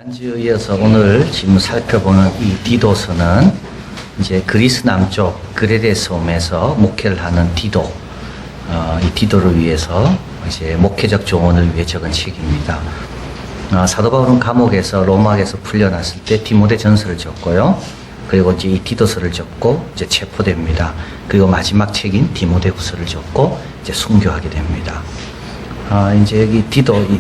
지난주에 이어서 오늘 지금 살펴보는 이 디도서는 이제 그리스 남쪽 그레데 섬에서 목회를 하는 디도, 이 디도를 위해서 이제 목회적 조언을 위해 적은 책입니다. 사도 바울은 감옥에서 로마에서 풀려났을 때 디모데 전서를 적고요. 그리고 이제 이 디도서를 적고 이제 체포됩니다. 그리고 마지막 책인 디모데후서를 적고 이제 순교하게 됩니다. 이제 여기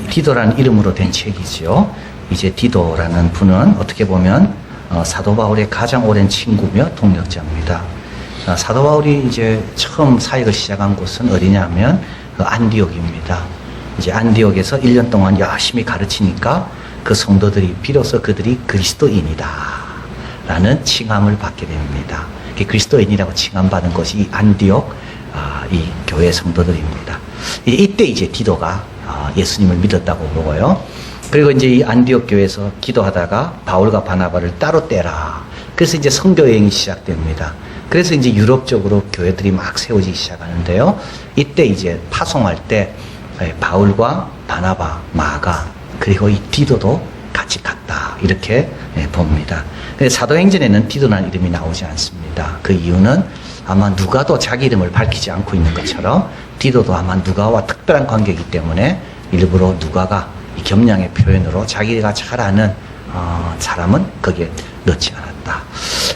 디도라는 이름으로 된 책이죠. 이제 디도라는 분은 어떻게 보면 사도 바울의 가장 오랜 친구며 동역자입니다. 사도 바울이 이제 처음 사역을 시작한 곳은 어디냐면 안디옥입니다. 이제 안디옥에서 1년 동안 열심히 가르치니까 그 성도들이 비로소 그들이 그리스도인이다 라는 칭함을 받게 됩니다. 그리스도인이라고 칭함받은 것이 이 안디옥 이 교회 성도들입니다. 이때 이제 디도가 예수님을 믿었다고 보고요. 그리고 이제 이 안디옥 교회에서 기도하다가 바울과 바나바를 따로 떼라. 그래서 이제 선교 여행이 시작됩니다. 그래서 이제 유럽 쪽으로 교회들이 막 세워지기 시작하는데요. 이때 이제 파송할 때 바울과 바나바, 마가 그리고 이 디도도 같이 갔다. 이렇게 봅니다. 근데 사도행전에는 디도라는 이름이 나오지 않습니다. 그 이유는 아마 누가도 자기 이름을 밝히지 않고 있는 것처럼 디도도 아마 누가와 특별한 관계이기 때문에 일부러 누가가 이 겸양의 표현으로 자기가 잘 아는 사람은 거기에 넣지 않았다.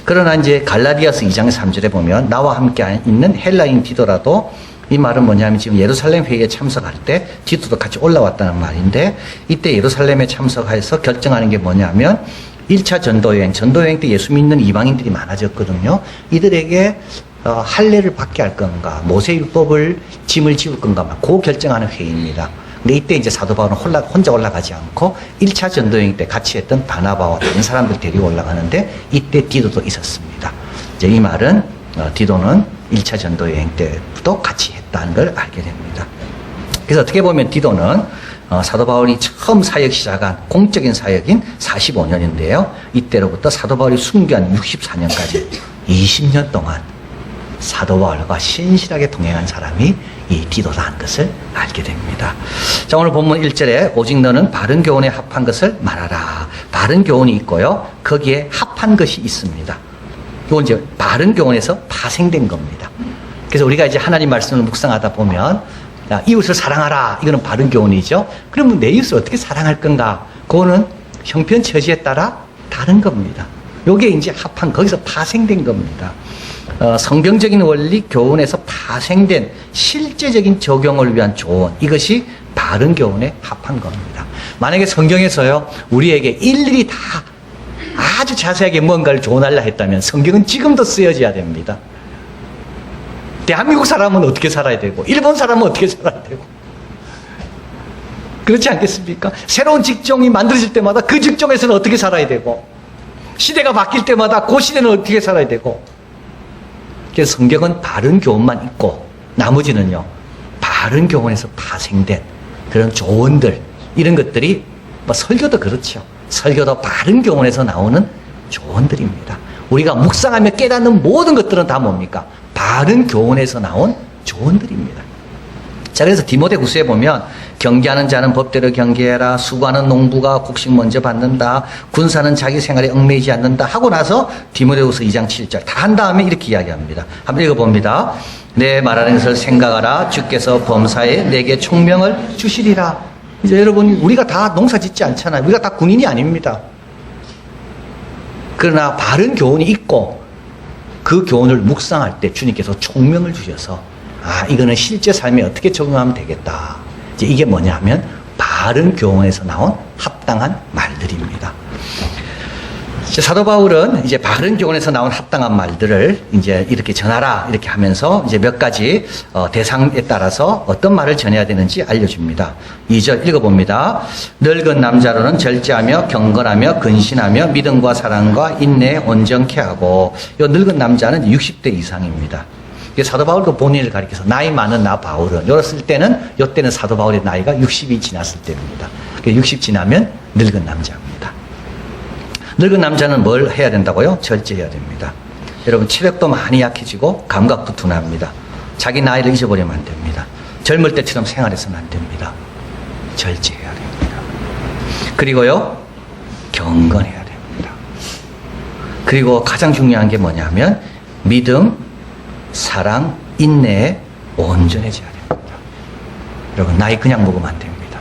그러나 이제 갈라디아서 2장 3절에 보면 나와 함께 있는 헬라인 디도라도, 이 말은 뭐냐면 지금 예루살렘 회의에 참석할 때 디도도 같이 올라왔다는 말인데, 이때 예루살렘에 참석해서 결정하는 게 뭐냐면 1차 전도여행 때 예수 믿는 이방인들이 많아졌거든요. 이들에게 할례를 받게 할 건가, 모세율법을 짐을 지울 건가, 그 결정하는 회의입니다. 근데 이때 이제 사도 바울은 혼자 올라가지 않고 1차 전도여행 때 같이 했던 바나바와 다른 사람들 데리고 올라가는데 이때 디도도 있었습니다. 이제 이 말은 디도는 1차 전도여행 때도 같이 했다는 걸 알게 됩니다. 그래서 어떻게 보면 디도는 사도 바울이 처음 사역 시작한 공적인 사역인 45년인데요. 이때로부터 사도 바울이 순교한 64년까지 20년 동안 사도 바울과 신실하게 동행한 사람이 이 디도라는 것을 알게 됩니다. 자, 오늘 본문 1절에 오직 너는 바른 교훈에 합한 것을 말하라. 바른 교훈이 있고요. 거기에 합한 것이 있습니다. 이건 이제 바른 교훈에서 파생된 겁니다. 그래서 우리가 이제 하나님 말씀을 묵상하다 보면 이웃을 사랑하라. 이거는 바른 교훈이죠. 그러면 내 이웃을 어떻게 사랑할 건가? 그거는 형편 처지에 따라 다른 겁니다. 요게 이제 합한, 거기서 파생된 겁니다. 성경적인 원리 교훈에서 파생된 실제적인 적용을 위한 조언, 이것이 바른 교훈에 합한 겁니다. 만약에 성경에서요 우리에게 일일이 다 아주 자세하게 뭔가를 조언하려 했다면 성경은 지금도 쓰여져야 됩니다. 대한민국 사람은 어떻게 살아야 되고 일본 사람은 어떻게 살아야 되고, 그렇지 않겠습니까? 새로운 직종이 만들어질 때마다 그 직종에서는 어떻게 살아야 되고, 시대가 바뀔 때마다 그 시대는 어떻게 살아야 되고. 그래서 성경은 바른 교훈만 있고 나머지는요 바른 교훈에서 파생된 그런 조언들, 이런 것들이 설교도 그렇죠. 설교도 바른 교훈에서 나오는 조언들입니다. 우리가 묵상하며 깨닫는 모든 것들은 다 뭡니까? 바른 교훈에서 나온 조언들입니다. 자, 그래서 디모데후서에 보면 경계하는 자는 법대로 경계해라. 수고하는 농부가 곡식 먼저 받는다. 군사는 자기 생활에 얽매이지 않는다. 하고 나서 디모데후서 2장 7절 다 한 다음에 이렇게 이야기합니다. 한번 읽어봅니다. 내 말하는 것을 생각하라. 주께서 범사에 내게 총명을 주시리라. 이제 여러분, 우리가 다 농사 짓지 않잖아요. 우리가 다 군인이 아닙니다. 그러나 바른 교훈이 있고 그 교훈을 묵상할 때 주님께서 총명을 주셔서 이거는 실제 삶에 어떻게 적용하면 되겠다. 이제 이게 뭐냐면 바른 교훈에서 나온 합당한 말들입니다. 사도 바울은 이제 바른 교훈에서 나온 합당한 말들을 이제 이렇게 전하라 이렇게 하면서 이제 몇 가지 대상에 따라서 어떤 말을 전해야 되는지 알려줍니다. 2절 읽어봅니다. 늙은 남자로는 절제하며 경건하며 근신하며 믿음과 사랑과 인내에 온전케 하고, 이 늙은 남자는 60대 이상입니다. 사도 바울도 본인을 가리켜서 나이 많은 나 바울은, 이때는 사도 바울의 나이가 60이 지났을 때입니다. 60 지나면 늙은 남자입니다. 늙은 남자는 뭘 해야 된다고요? 절제해야 됩니다. 여러분, 체력도 많이 약해지고 감각도 둔합니다. 자기 나이를 잊어버리면 안 됩니다. 젊을 때처럼 생활해서는 안 됩니다. 절제해야 됩니다. 그리고요, 경건해야 됩니다. 그리고 가장 중요한 게 뭐냐면 믿음, 사랑, 인내에 온전해져야 됩니다. 여러분 나이 그냥 먹으면 안 됩니다.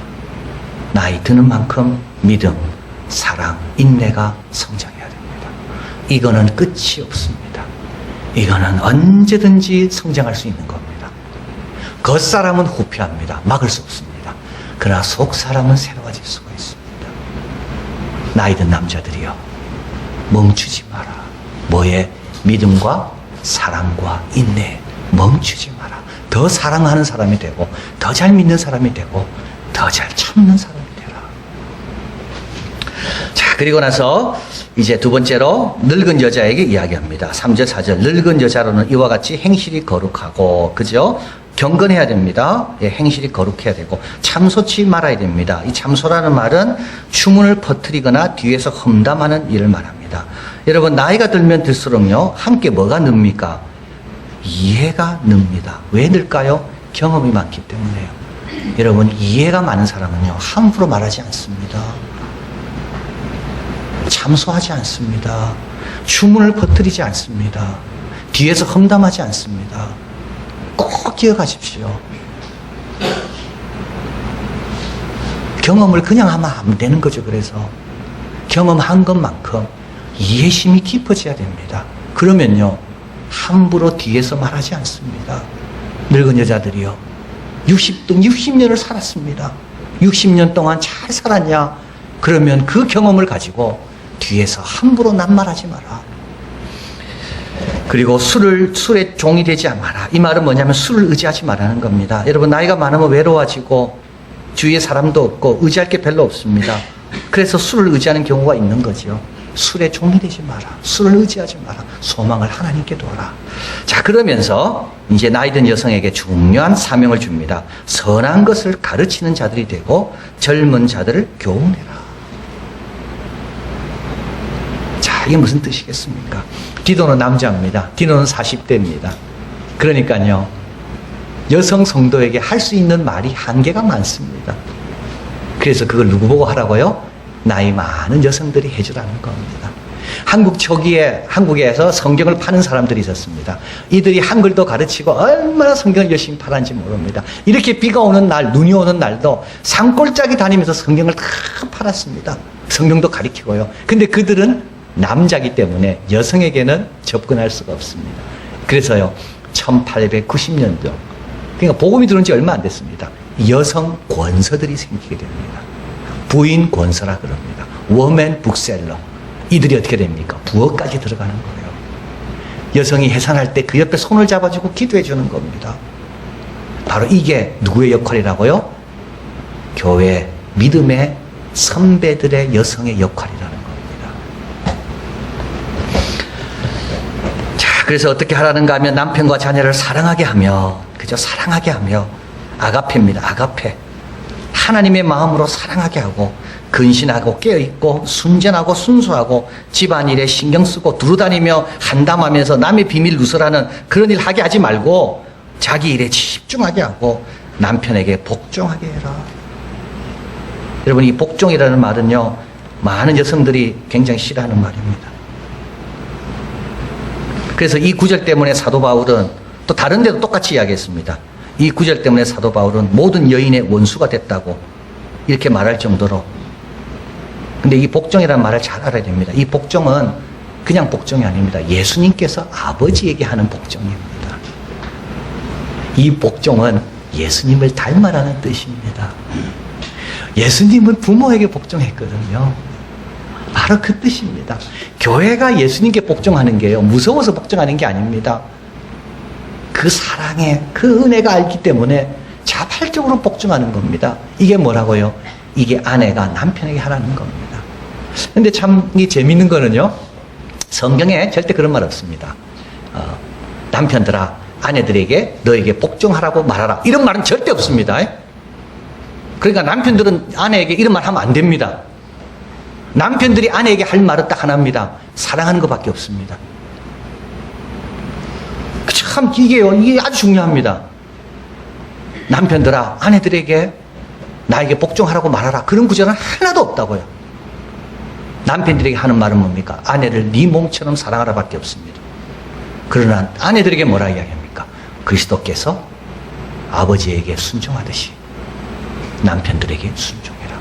나이 드는 만큼 믿음, 사랑, 인내가 성장해야 됩니다. 이거는 끝이 없습니다. 이거는 언제든지 성장할 수 있는 겁니다. 겉사람은 후피합니다. 막을 수 없습니다. 그러나 속사람은 새로워질 수가 있습니다. 나이 든 남자들이요, 멈추지 마라. 뭐에? 믿음과 사랑과 인내. 멈추지 마라. 더 사랑하는 사람이 되고, 더 잘 믿는 사람이 되고, 더 잘 참는 사람이 되라. 자, 그리고 나서 이제 두 번째로 늙은 여자에게 이야기합니다. 3절 4절. 늙은 여자로는 이와 같이 행실이 거룩하고, 그죠? 경건해야 됩니다. 예, 행실이 거룩해야 되고 참소치 말아야 됩니다. 이 참소라는 말은 추문을 퍼뜨리거나 뒤에서 험담하는 일을 말합니다. 여러분 나이가 들면 들수록요, 함께 뭐가 늡니까? 이해가 늡니다. 왜 늘까요? 경험이 많기 때문에요. 여러분 이해가 많은 사람은요, 함부로 말하지 않습니다. 참소하지 않습니다. 추문을 퍼뜨리지 않습니다. 뒤에서 험담하지 않습니다. 꼭 기억하십시오. 경험을 그냥 하면 안 되는 거죠. 그래서 경험한 것만큼 이해심이 깊어져야 됩니다. 그러면요, 함부로 뒤에서 말하지 않습니다. 늙은 여자들이요, 60년을 살았습니다. 60년 동안 잘 살았냐? 그러면 그 경험을 가지고 뒤에서 함부로 낱말하지 마라. 그리고 술에 종이 되지 마라. 이 말은 뭐냐면 술을 의지하지 말라는 겁니다. 여러분 나이가 많으면 외로워지고 주위에 사람도 없고 의지할 게 별로 없습니다. 그래서 술을 의지하는 경우가 있는 거죠. 술에 종이 되지 마라. 술을 의지하지 마라. 소망을 하나님께 둬라. 자, 그러면서 이제 나이 든 여성에게 중요한 사명을 줍니다. 선한 것을 가르치는 자들이 되고 젊은 자들을 교훈해라. 자, 이게 무슨 뜻이겠습니까? 디도는 남자입니다. 디도는 40대입니다. 그러니까요, 여성 성도에게 할 수 있는 말이 한계가 많습니다. 그래서 그걸 누구 보고 하라고요? 나이 많은 여성들이 해주라는 겁니다. 한국 초기에 한국에서 성경을 파는 사람들이 있었습니다. 이들이 한글도 가르치고 얼마나 성경을 열심히 팔았는지 모릅니다. 이렇게 비가 오는 날, 눈이 오는 날도 산골짜기 다니면서 성경을 다 팔았습니다. 성경도 가르치고요. 근데 그들은 남자기 때문에 여성에게는 접근할 수가 없습니다. 그래서요, 1890년도, 그러니까 복음이 들어온 지 얼마 안 됐습니다. 여성 권서들이 생기게 됩니다. 부인 권서라 그럽니다. 워맨 북셀러. 이들이 어떻게 됩니까? 부엌까지 들어가는 거예요. 여성이 해산할 때 그 옆에 손을 잡아주고 기도해 주는 겁니다. 바로 이게 누구의 역할이라고요? 교회 믿음의 선배들의 여성의 역할이라는 겁니다. 그래서 어떻게 하라는가 하면 남편과 자녀를 사랑하게 하며, 그죠? 사랑하게 하며, 아가페입니다. 아가페. 하나님의 마음으로 사랑하게 하고, 근신하고 깨어있고, 순전하고 순수하고, 집안일에 신경 쓰고 두루다니며 한담하면서 남의 비밀 누설하는 그런 일 하게 하지 말고, 자기 일에 집중하게 하고, 남편에게 복종하게 해라. 여러분, 이 복종이라는 말은요, 많은 여성들이 굉장히 싫어하는 말입니다. 그래서 이 구절 때문에 사도 바울은 또 다른 데도 똑같이 이야기했습니다. 이 구절 때문에 사도 바울은 모든 여인의 원수가 됐다고 이렇게 말할 정도로. 근데 이 복종이라는 말을 잘 알아야 됩니다. 이 복종은 그냥 복종이 아닙니다. 예수님께서 아버지에게 하는 복종입니다. 이 복종은 예수님을 닮아라는 뜻입니다. 예수님은 부모에게 복종했거든요. 바로 그 뜻입니다. 교회가 예수님께 복종하는 게요, 무서워서 복종하는 게 아닙니다. 그 사랑에, 그 은혜가 알기 때문에 자발적으로 복종하는 겁니다. 이게 뭐라고요? 이게 아내가 남편에게 하라는 겁니다. 근데 참 이 재밌는 거는요, 성경에 절대 그런 말 없습니다. 남편들아, 아내들에게 너에게 복종하라고 말하라. 이런 말은 절대 없습니다. 그러니까 남편들은 아내에게 이런 말 하면 안 됩니다. 남편들이 아내에게 할 말은 딱 하나입니다. 사랑하는 것밖에 없습니다. 참 이게 아주 중요합니다. 남편들아, 아내들에게 나에게 복종하라고 말하라. 그런 구절은 하나도 없다고요. 남편들에게 하는 말은 뭡니까? 아내를 네 몸처럼 사랑하라 밖에 없습니다. 그러나 아내들에게 뭐라 이야기합니까? 그리스도께서 아버지에게 순종하듯이 남편들에게 순종해라.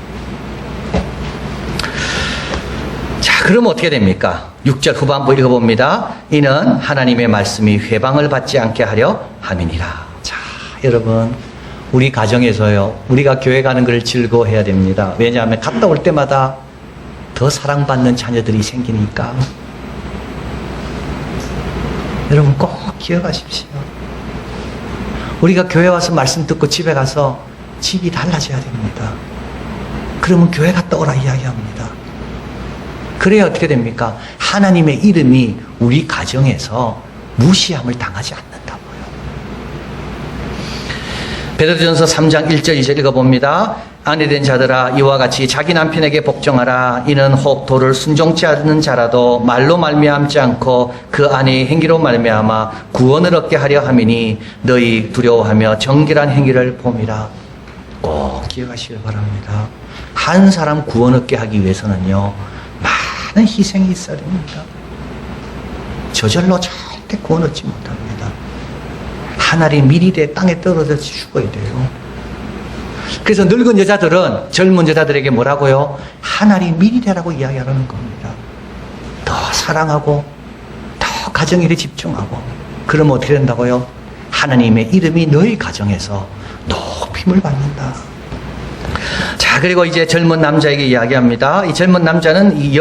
자, 그럼 어떻게 됩니까? 6절 후반부 읽어봅니다. 이는 하나님의 말씀이 회방을 받지 않게 하려 함이니라. 자, 여러분, 우리 가정에서요, 우리가 교회 가는 걸 즐거워해야 됩니다. 왜냐하면 갔다 올 때마다 더 사랑받는 자녀들이 생기니까. 여러분 꼭 기억하십시오. 우리가 교회 와서 말씀 듣고 집에 가서 집이 달라져야 됩니다. 그러면 교회 갔다 오라 이야기합니다. 그래야 어떻게 됩니까? 하나님의 이름이 우리 가정에서 무시함을 당하지 않는다고요. 베드로전서 3장 1절 2절 읽어봅니다. 아내된 자들아 이와 같이 자기 남편에게 복종하라. 이는 혹 도를 순종치 않는 자라도 말로 말미암지 않고 그 아내의 행위로 말미암아 구원을 얻게 하려 함이니 너희 두려워하며 정결한 행위를 봄이라. 꼭 기억하시길 바랍니다. 한 사람 구원 얻게 하기 위해서는요, 많은 희생이 있어야 됩니다. 저절로 절대 구원 얻지 못합니다. 하늘이 미리대 땅에 떨어져 죽어야 돼요. 그래서 늙은 여자들은 젊은 여자들에게 뭐라고요? 하늘이 미리대라고 이야기하는 겁니다. 더 사랑하고 더 가정일에 집중하고 그러면 어떻게 된다고요? 하나님의 이름이 너희 가정에서 높임을 받는다. 자, 그리고 이제 젊은 남자에게 이야기합니다. 이 젊은 남자는 이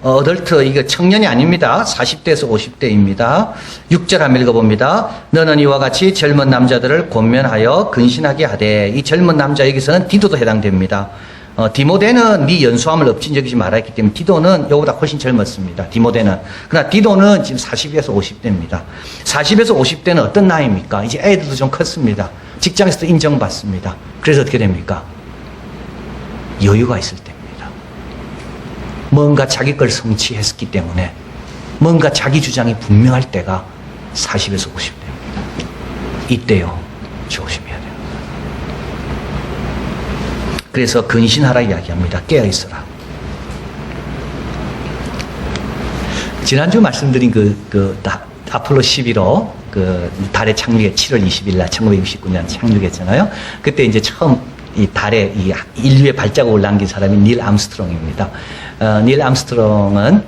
어덜트, 이거 청년이 아닙니다. 40대에서 50대입니다. 6절 한번 읽어봅니다. 너는 이와 같이 젊은 남자들을 권면하여 근신하게 하되. 이 젊은 남자 여기서는 디도도 해당됩니다. 디모데는 네 연수함을 업진적이지 말았기 때문에 디도는 이보다 훨씬 젊었습니다. 디모데는. 그러나 디도는 지금 40에서 50대입니다. 40에서 50대는 어떤 나이입니까? 이제 애들도 좀 컸습니다. 직장에서도 인정받습니다. 그래서 어떻게 됩니까? 여유가 있을 때입니다. 뭔가 자기 걸 성취했기 때문에 뭔가 자기 주장이 분명할 때가 40에서 50대입니다. 이때요, 조심해야 돼요. 그래서 근신하라 이야기합니다. 깨어있어라. 지난주 말씀드린 아폴로 11호 달의 착륙에 7월 20일 날 1969년 착륙했잖아요. 그때 이제 처음 이 달에 이 인류의 발자국을 남긴 사람이 닐 암스트롱입니다. 닐 암스트롱은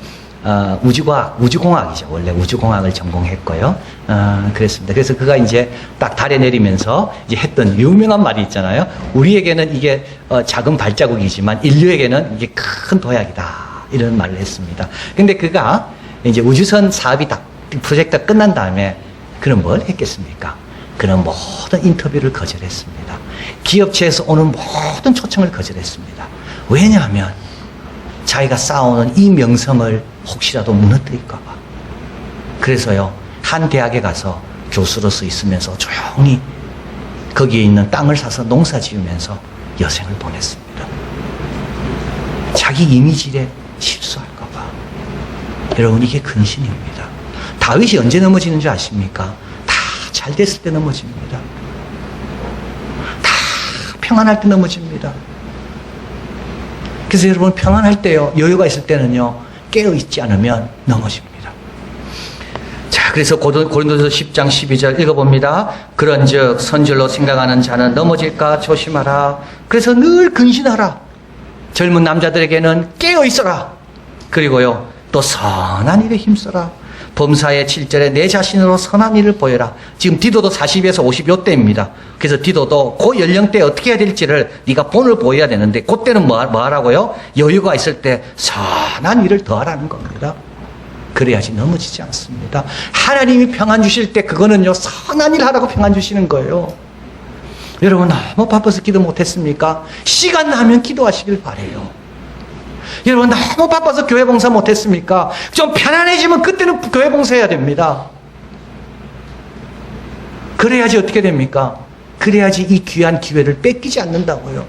우주공학이죠. 원래 우주공학을 전공했고요. 그랬습니다. 그래서 그가 이제 딱 달에 내리면서 이제 했던 유명한 말이 있잖아요. 우리에게는 이게 작은 발자국이지만 인류에게는 이게 큰 도약이다. 이런 말을 했습니다. 근데 그가 이제 우주선 사업이 다 프로젝트가 끝난 다음에 그럼 뭘 했겠습니까? 그런 모든 인터뷰를 거절했습니다. 기업체에서 오는 모든 초청을 거절했습니다. 왜냐하면 자기가 쌓아오는 이 명성을 혹시라도 무너뜨릴까봐. 그래서요, 한 대학에 가서 교수로서 있으면서 조용히 거기에 있는 땅을 사서 농사 지으면서 여생을 보냈습니다. 자기 이미지에 실수할까봐. 여러분, 이게 근신입니다. 다윗이 언제 넘어지는 줄 아십니까? 다 잘 됐을 때 넘어집니다. 다 평안할 때 넘어집니다. 그래서 여러분, 평안할 때요, 여유가 있을 때는요, 깨어있지 않으면 넘어집니다. 자, 그래서 고린도서 10장 12절 읽어봅니다. 그런즉 선질로 생각하는 자는 넘어질까 조심하라. 그래서 늘 근신하라. 젊은 남자들에게는 깨어있어라. 그리고요, 또 선한 일에 힘써라. 범사의 7절에 내 자신으로 선한 일을 보여라. 지금 디도도 40에서 50 요때입니다. 그래서 디도도 그 연령대에 어떻게 해야 될지를 네가 본을 보여야 되는데 그때는 뭐 하라고요? 여유가 있을 때 선한 일을 더하라는 겁니다. 그래야지 넘어지지 않습니다. 하나님이 평안 주실 때 그거는요, 선한 일 하라고 평안 주시는 거예요. 여러분, 너무 바빠서 기도 못했습니까? 시간 나면 기도하시길 바래요. 여러분, 너무 바빠서 교회 봉사 못했습니까? 좀 편안해지면 그때는 교회 봉사해야 됩니다. 그래야지 어떻게 됩니까? 그래야지 이 귀한 기회를 뺏기지 않는다고요.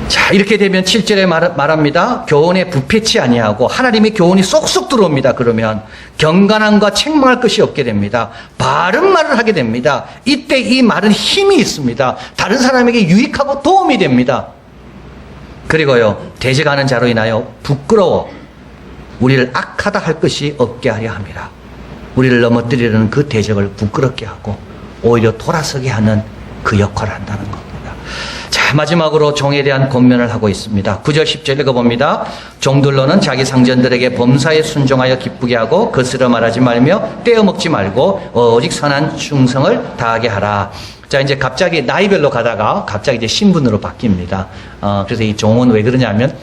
자, 이렇게 되면 7절에 말합니다. 교훈에 부패치 아니하고 하나님의 교훈이 쏙쏙 들어옵니다. 그러면 경건함과 책망할 것이 없게 됩니다. 바른 말을 하게 됩니다. 이때 이 말은 힘이 있습니다. 다른 사람에게 유익하고 도움이 됩니다. 그리고요, 대적하는 자로 인하여 부끄러워 우리를 악하다 할 것이 없게 하려 함이라. 우리를 넘어뜨리려는 그 대적을 부끄럽게 하고 오히려 돌아서게 하는 그 역할을 한다는 겁니다. 자, 마지막으로 종에 대한 권면을 하고 있습니다. 9절 10절 읽어봅니다. 종들로는 자기 상전들에게 범사에 순종하여 기쁘게 하고 거스려 말하지 말며 떼어먹지 말고 오직 선한 충성을 다하게 하라. 자, 이제 갑자기 나이별로 가다가 갑자기 이제 신분으로 바뀝니다. 그래서 이 종은 왜 그러냐면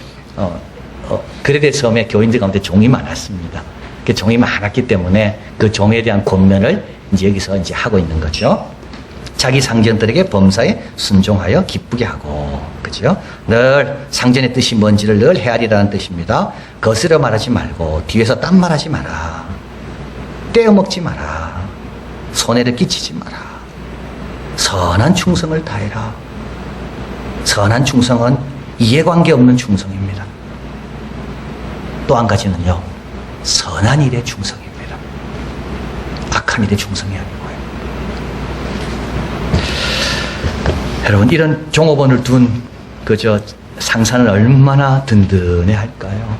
그레데 섬의 교인들 가운데 종이 많았습니다. 그 종이 많았기 때문에 그 종에 대한 권면을 이제 여기서 이제 하고 있는 거죠. 자기 상전들에게 범사에 순종하여 기쁘게 하고, 그죠? 늘 상전의 뜻이 뭔지를 늘 헤아리라는 뜻입니다. 거스려 말하지 말고 뒤에서 딴 말하지 마라. 떼어먹지 마라. 손해를 끼치지 마라. 선한 충성을 다해라. 선한 충성은 이해관계 없는 충성입니다. 또 한 가지는요, 선한 일의 충성입니다. 악한 일의 충성이 아니고요. 여러분, 이런 종업원을 둔 상사는 얼마나 든든해 할까요?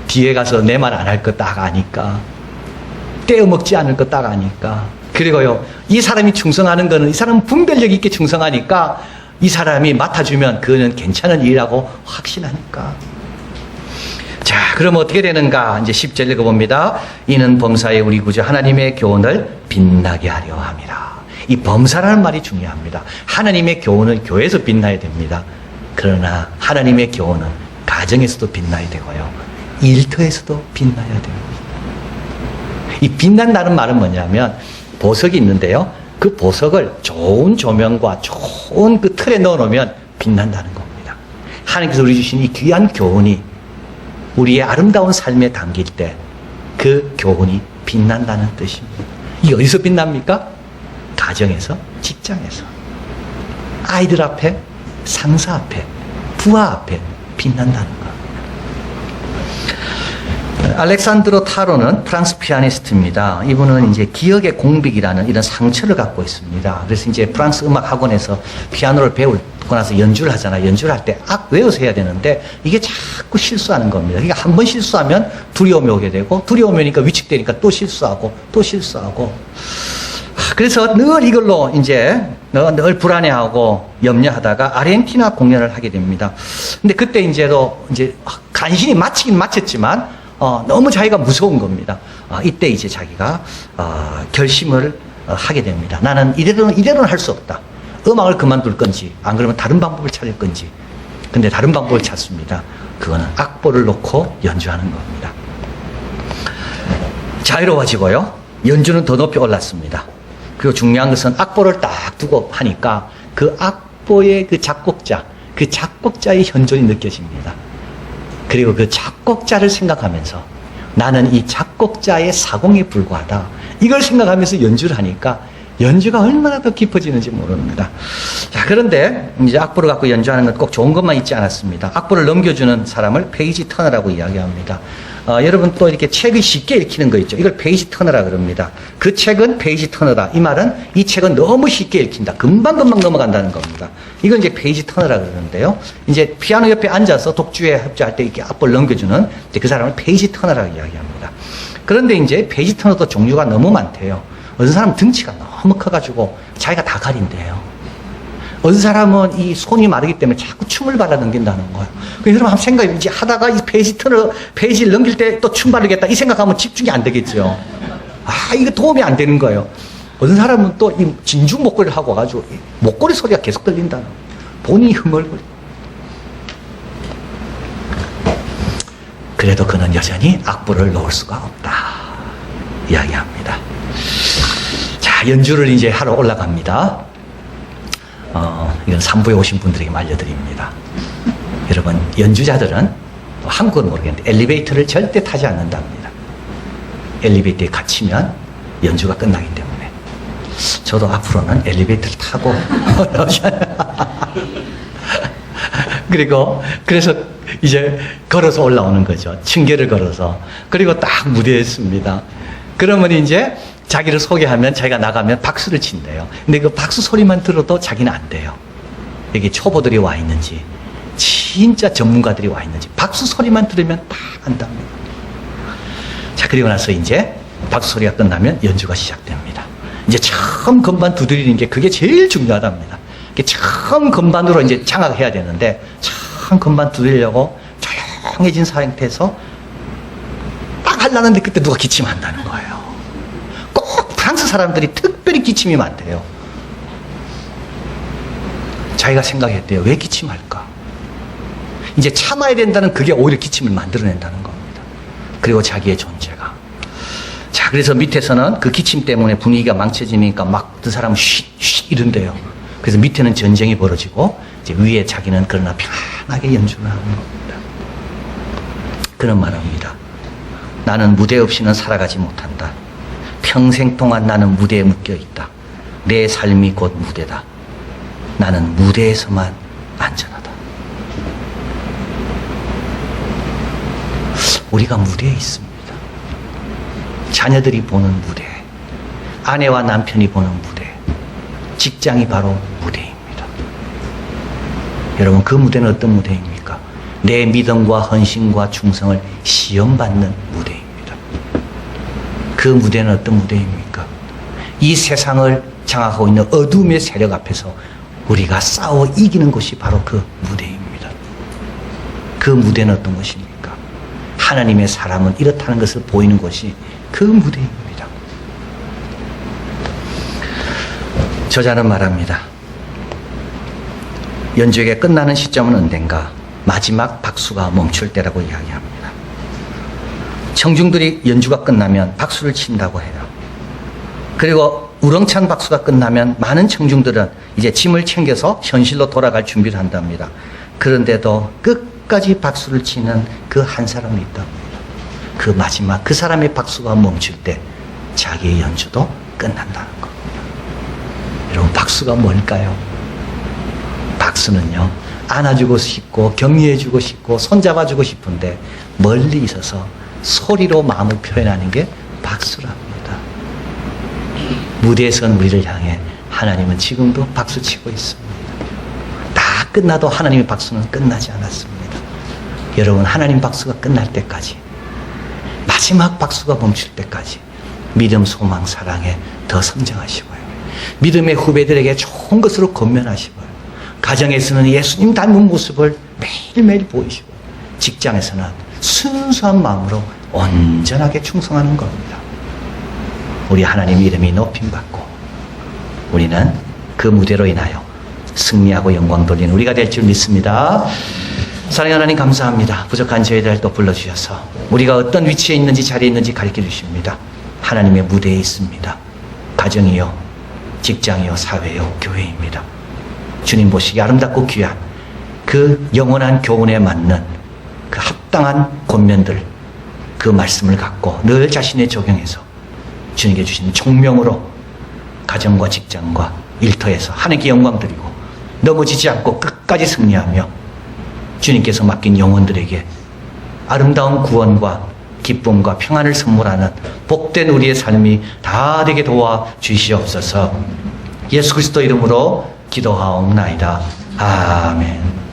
뒤에 가서 내 말 안 할 거 딱 아니까, 떼어먹지 않을 거 딱 아니까, 그리고요, 이 사람이 충성하는 거는 이 사람은 분별력 있게 충성하니까 이 사람이 맡아주면 그거는 괜찮은 일이라고 확신하니까. 자, 그럼 어떻게 되는가? 이제 10절 읽어봅니다. 이는 범사에 우리 구주 하나님의 교훈을 빛나게 하려 함이라. 이 범사라는 말이 중요합니다. 하나님의 교훈은 교회에서 빛나야 됩니다. 그러나 하나님의 교훈은 가정에서도 빛나야 되고요, 일터에서도 빛나야 됩니다. 이 빛난다는 말은 뭐냐면 보석이 있는데요, 그 보석을 좋은 조명과 좋은 그 틀에 넣어놓으면 빛난다는 겁니다. 하나님께서 우리 주신 이 귀한 교훈이 우리의 아름다운 삶에 담길 때 그 교훈이 빛난다는 뜻입니다. 이게 어디서 빛납니까? 가정에서, 직장에서, 아이들 앞에, 상사 앞에, 부하 앞에 빛난다는 것. 알렉산드로 타로는 프랑스 피아니스트입니다. 이분은 이제 기억의 공백이라는 이런 상처를 갖고 있습니다. 그래서 이제 프랑스 음악 학원에서 피아노를 배우고 나서 연주를 하잖아요. 연주를 할 때 외워서 해야 되는데 이게 자꾸 실수하는 겁니다. 그러니까 한 번 실수하면 두려움이 오게 되고, 두려움이 오니까 위축되니까 또 실수하고, 또 실수하고. 그래서 늘 이걸로 이제 늘 불안해하고 염려하다가 아르헨티나 공연을 하게 됩니다. 근데 그때 이제 간신히 마치긴 마쳤지만 너무 자기가 무서운 겁니다. 이때 이제 자기가 결심을 하게 됩니다. 나는 이대로는 할 수 없다. 음악을 그만둘 건지, 안 그러면 다른 방법을 찾을 건지. 근데 다른 방법을 찾습니다. 그거는 악보를 놓고 연주하는 겁니다. 자유로워지고요, 연주는 더 높이 올랐습니다. 그리고 중요한 것은 악보를 딱 두고 하니까 그 악보의 그 작곡자의 현존이 느껴집니다. 그리고 그 작곡자를 생각하면서 나는 이 작곡자의 사공에 불과하다, 이걸 생각하면서 연주를 하니까 연주가 얼마나 더 깊어지는지 모릅니다. 자, 그런데 이제 악보를 갖고 연주하는 건 꼭 좋은 것만 있지 않았습니다. 악보를 넘겨주는 사람을 페이지 터너라고 이야기합니다. 여러분 또 이렇게 책을 쉽게 읽히는 거 있죠. 이걸 페이지 터너라 그럽니다. 그 책은 페이지 터너다. 이 말은 이 책은 너무 쉽게 읽힌다. 금방금방 넘어간다는 겁니다. 이건 이제 페이지 터너라 그러는데요. 이제 피아노 옆에 앉아서 독주에 협조할 때 이렇게 악보를 넘겨주는 그 사람을 페이지 터너라고 이야기합니다. 그런데 이제 페이지 터너도 종류가 너무 많대요. 어떤 사람은 등치가 너무 커가지고 자기가 다 가린대요. 어떤 사람은 이 손이 마르기 때문에 자꾸 춤을 발라 넘긴다는 거예요. 여러분 한번 생각해, 이제 하다가 이 페이지를 넘길 때 또 춤 바르겠다 이 생각하면 집중이 안 되겠죠. 이거 도움이 안 되는 거예요. 어떤 사람은 또 이 진중 목걸이를 하고 와가지고 목걸이 소리가 계속 들린다는 거예요. 본인이 흥얼거리. 그래도 그는 여전히 악보를 놓을 수가 없다 이야기합니다. 자, 연주를 이제 하러 올라갑니다. 이건 3부에 오신 분들에게 알려드립니다. 여러분, 연주자들은 한국은 모르겠는데 엘리베이터를 절대 타지 않는답니다. 엘리베이터에 갇히면 연주가 끝나기 때문에. 저도 앞으로는 엘리베이터를 타고 그래서 이제 걸어서 올라오는 거죠. 층계를 걸어서. 그리고 딱 무대에 씁니다. 그러면 이제 자기를 소개하면 자기가 나가면 박수를 친대요. 근데 그 박수 소리만 들어도 자기는 안 돼요. 여기 초보들이 와 있는지 진짜 전문가들이 와 있는지 박수 소리만 들으면 다 안답니다. 자, 그리고 나서 이제 박수 소리가 끝나면 연주가 시작됩니다. 이제 처음 건반 두드리는 게 그게 제일 중요하답니다. 처음 건반으로 이제 장악해야 되는데 처음 건반 두드리려고 조용해진 상태에서 딱 하려는데 그때 누가 기침한다는 거예요. 꼭 프랑스 사람들이 특별히 기침이 많대요. 자기가 생각했대요. 왜 기침할까? 이제 참아야 된다는 그게 오히려 기침을 만들어낸다는 겁니다. 그리고 자기의 존재가. 자, 그래서 밑에서는 그 기침 때문에 분위기가 망쳐지니까 막 그 사람은 쉿 이런대요. 그래서 밑에는 전쟁이 벌어지고 이제 위에 자기는 그러나 편하게 연주를 하는 겁니다. 그런 말합니다. 나는 무대 없이는 살아가지 못한다. 평생 동안 나는 무대에 묶여 있다. 내 삶이 곧 무대다. 나는 무대에서만 안전하다. 우리가 무대에 있습니다. 자녀들이 보는 무대, 아내와 남편이 보는 무대, 직장이 바로 무대입니다. 여러분, 그 무대는 어떤 무대입니까? 내 믿음과 헌신과 충성을 시험받는 무대입니다. 그 무대는 어떤 무대입니까? 이 세상을 장악하고 있는 어둠의 세력 앞에서 우리가 싸워 이기는 것이 바로 그 무대입니다. 그 무대는 어떤 것입니까? 하나님의 사람은 이렇다는 것을 보이는 것이 그 무대입니다. 저자는 말합니다. 연주회가 끝나는 시점은 언젠가? 마지막 박수가 멈출 때라고 이야기합니다. 청중들이 연주가 끝나면 박수를 친다고 해요. 그리고 우렁찬 박수가 끝나면 많은 청중들은 이제 짐을 챙겨서 현실로 돌아갈 준비를 한답니다. 그런데도 끝까지 박수를 치는 그 한 사람이 있답니다. 그 마지막 그 사람의 박수가 멈출 때 자기의 연주도 끝난다는 겁니다. 여러분, 박수가 뭘까요? 박수는요, 안아주고 싶고 격려해주고 싶고 손잡아주고 싶은데 멀리 있어서 소리로 마음을 표현하는 게 박수랍니다. 무대에 선 우리를 향해 하나님은 지금도 박수치고 있습니다. 다 끝나도 하나님의 박수는 끝나지 않았습니다. 여러분, 하나님 박수가 끝날 때까지, 마지막 박수가 멈출 때까지 믿음, 소망, 사랑에 더 성장하시고요. 믿음의 후배들에게 좋은 것으로 권면하시고요. 가정에서는 예수님 닮은 모습을 매일매일 보이시고, 직장에서는 순수한 마음으로 온전하게 충성하는 겁니다. 우리 하나님 이름이 높임받고 우리는 그 무대로 인하여 승리하고 영광 돌리는 우리가 될 줄 믿습니다. 사랑하는 하나님, 감사합니다. 부족한 저희들 또 불러주셔서 우리가 어떤 위치에 있는지, 자리에 있는지 가르쳐 주십니다. 하나님의 무대에 있습니다. 가정이요, 직장이요, 사회요, 교회입니다. 주님 보시기에 아름답고 귀한 그 영원한 교훈에 맞는 그 합당한 권면들, 그 말씀을 갖고 늘 자신에 적용해서 주님께 주신 총명으로 가정과 직장과 일터에서 하나님께 영광 드리고 넘어지지 않고 끝까지 승리하며 주님께서 맡긴 영혼들에게 아름다운 구원과 기쁨과 평안을 선물하는 복된 우리의 삶이 다 되게 도와 주시옵소서. 예수 그리스도 이름으로 기도하옵나이다. 아멘.